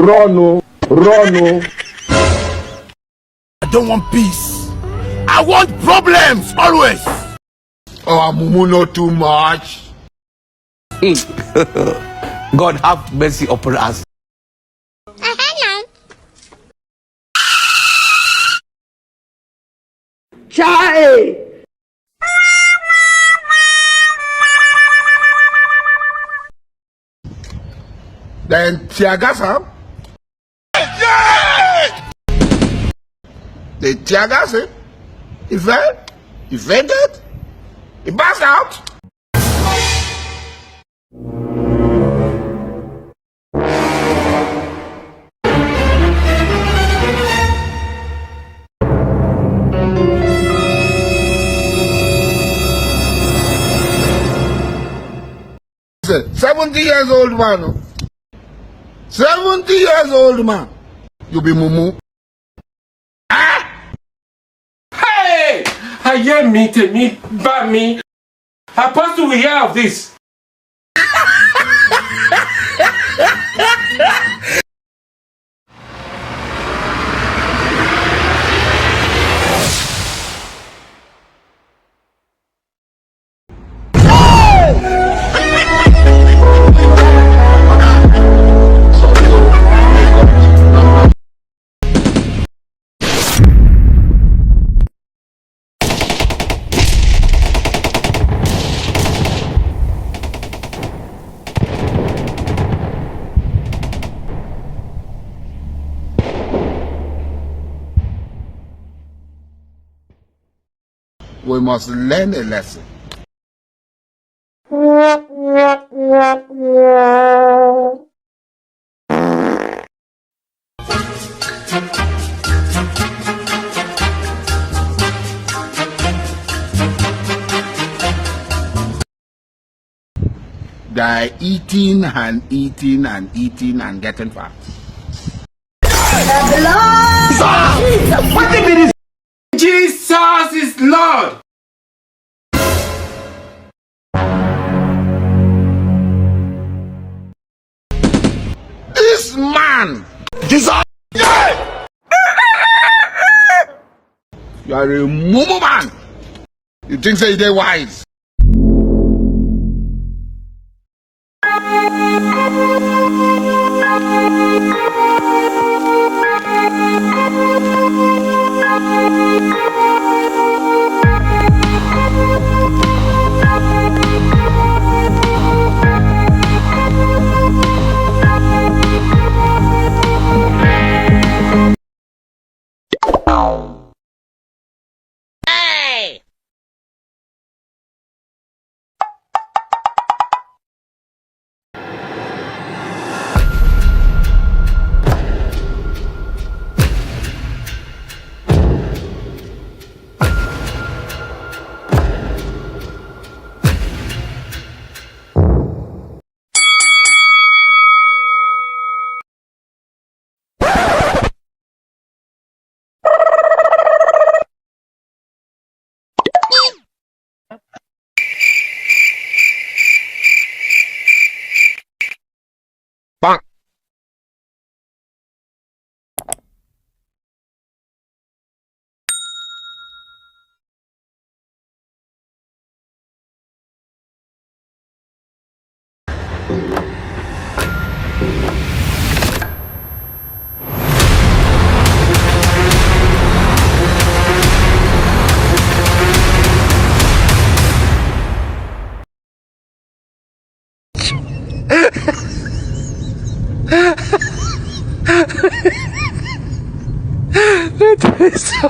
Run, oh. Run, oh. I don't want peace. I want problems always. Oh, Mumu, not too much. God have mercy upon us. Chai! Then tear gas him. They tear gas him. He fell. He fainted. He passed out. Said, 70 years old man. 70 years old man. You be mumu. Hey! I hear me, but me. Apostle, we hear of this. 'We must learn a lesson. They're eating and eating and eating and getting fat. Jesus is Lord. This man, Jesus, you are a mumu man. You think say they wise? Bonk. That is so